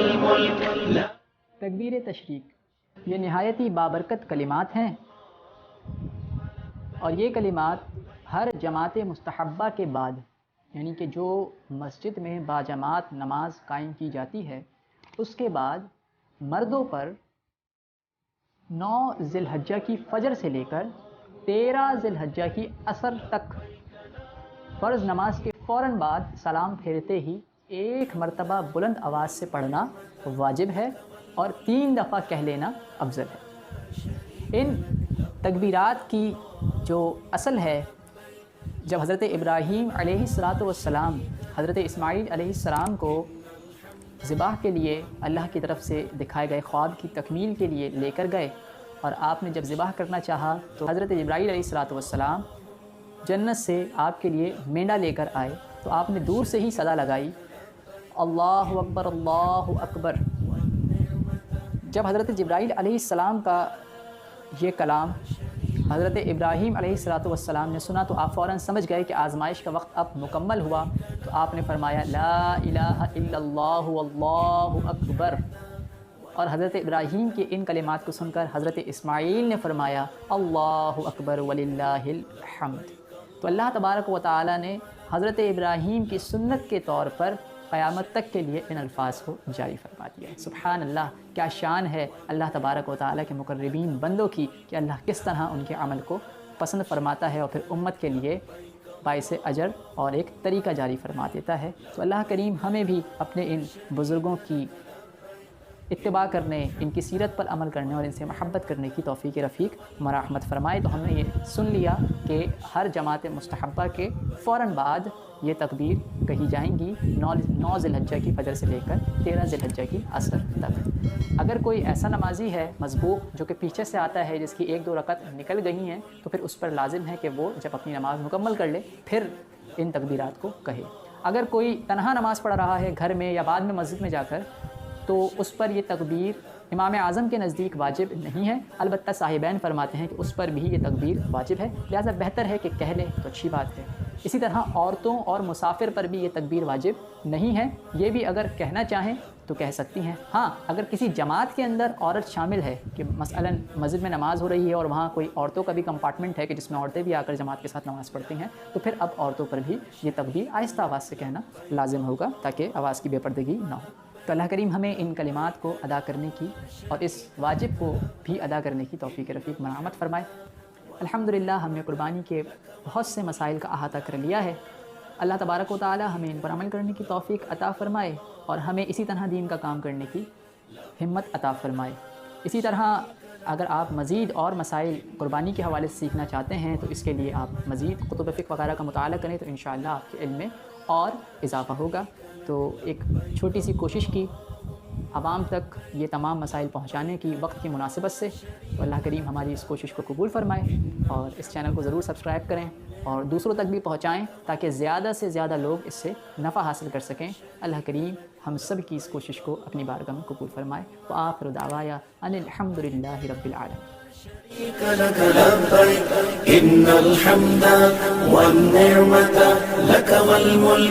والملك. تکبیر تشریق یہ نہایت ہی بابرکت کلمات ہیں، اور یہ کلمات ہر جماعت مستحبہ کے بعد، یعنی کہ جو مسجد میں باجماعت نماز قائم کی جاتی ہے، اس کے بعد مردوں پر 9 ذی الحجہ کی فجر سے لے کر 13 ذی الحجہ کی عصر تک فرض نماز کے فوراً بعد سلام پھیرتے ہی ایک مرتبہ بلند آواز سے پڑھنا واجب ہے، اور 3 دفعہ کہہ لینا افضل ہے۔ ان تکبیرات کی جو اصل ہے، جب حضرت ابراہیم علیہ السلام حضرت اسماعیل علیہ السلام کو ذبح کے لیے اللہ کی طرف سے دکھائے گئے خواب کی تکمیل کے لیے لے کر گئے، اور آپ نے جب ذبح کرنا چاہا تو حضرت جبرائیل علیہ السلام جنت سے آپ کے لیے مینڈا لے کر آئے، تو آپ نے دور سے ہی صدا لگائی، اللہ اکبر اللہ اکبر۔ جب حضرت جبرائیل علیہ السلام کا یہ کلام حضرت ابراہیم علیہ السلام نے سنا تو آپ فوراً سمجھ گئے کہ آزمائش کا وقت اب مکمل ہوا، تو آپ نے فرمایا لا الہ الا اللہ واللہ اکبر، اور حضرت ابراہیم کے ان کلمات کو سن کر حضرت اسماعیل نے فرمایا اللہ اکبر وللہ الحمد۔ تو اللہ تبارک و تعالی نے حضرت ابراہیم کی سنت کے طور پر قیامت تک کے لیے ان الفاظ کو جاری فرما دیا ہے۔ سبحان اللہ، کیا شان ہے اللہ تبارک و تعالی کے مقربین بندوں کی کہ اللہ کس طرح ان کے عمل کو پسند فرماتا ہے اور پھر امت کے لیے باعث اجر اور ایک طریقہ جاری فرما دیتا ہے۔ تو اللہ کریم ہمیں بھی اپنے ان بزرگوں کی اتباع کرنے، ان کی سیرت پر عمل کرنے اور ان سے محبت کرنے کی توفیق رفیق مراحمت فرمائے۔ تو ہم نے یہ سن لیا کہ ہر جماعت مستحبہ کے فوراً بعد یہ تکبیر کہی جائیں گی 9 ذی الحجہ کی فجر سے لے کر 13 ذی الحجہ کی عصر تک۔ اگر کوئی ایسا نمازی ہے مسبوق جو کہ پیچھے سے آتا ہے، جس کی 1-2 رکعت نکل گئی ہیں، تو پھر اس پر لازم ہے کہ وہ جب اپنی نماز مکمل کر لے پھر ان تکبیرات کو کہے۔ اگر کوئی تنہا نماز پڑھ رہا ہے گھر میں یا بعد میں مسجد میں جا کر، تو اس پر یہ تکبیر امام اعظم کے نزدیک واجب نہیں ہے، البتہ صاحبین فرماتے ہیں کہ اس پر بھی یہ تکبیر واجب ہے، لہٰذا بہتر ہے کہ کہہ لیں تو اچھی بات ہے۔ اسی طرح عورتوں اور مسافر پر بھی یہ تکبیر واجب نہیں ہے، یہ بھی اگر کہنا چاہیں تو کہہ سکتی ہیں۔ ہاں، اگر کسی جماعت کے اندر عورت شامل ہے کہ مثلاً مسجد میں نماز ہو رہی ہے اور وہاں کوئی عورتوں کا بھی کمپارٹمنٹ ہے کہ جس میں عورتیں بھی آ کر جماعت کے ساتھ نماز پڑھتی ہیں، تو پھر اب عورتوں پر بھی یہ تکبیر آہستہ آواز سے کہنا لازم ہوگا تاکہ آواز کی بے پردگی نہ ہو۔ تو اللہ کریم ہمیں ان کلمات کو ادا کرنے کی اور اس واجب کو بھی ادا کرنے کی توفیق رفیق مرحمت فرمائے۔ الحمدللہ ہم نے قربانی کے بہت سے مسائل کا احاطہ کر لیا ہے۔ اللہ تبارک و تعالی ہمیں ان پر عمل کرنے کی توفیق عطا فرمائے اور ہمیں اسی طرح دین کا کام کرنے کی ہمت عطا فرمائے۔ اسی طرح اگر آپ مزید اور مسائل قربانی کے حوالے سے سیکھنا چاہتے ہیں تو اس کے لیے آپ مزید کتب فقہ وغیرہ کا مطالعہ کریں تو انشاءاللہ آپ کے علم میں اور اضافہ ہوگا۔ تو ایک چھوٹی سی کوشش کی عوام تک یہ تمام مسائل پہنچانے کی وقت کی مناسبت سے، تو اللہ کریم ہماری اس کوشش کو قبول فرمائے، اور اس چینل کو ضرور سبسکرائب کریں اور دوسروں تک بھی پہنچائیں تاکہ زیادہ سے زیادہ لوگ اس سے نفع حاصل کر سکیں۔ اللہ کریم ہم سب کی اس کوشش کو اپنی بارگاہ میں قبول فرمائے۔ وآخر دعوایا ان الحمدللہ رب العالمین۔ لك لبيك إن الحمد والنعمة لك والملك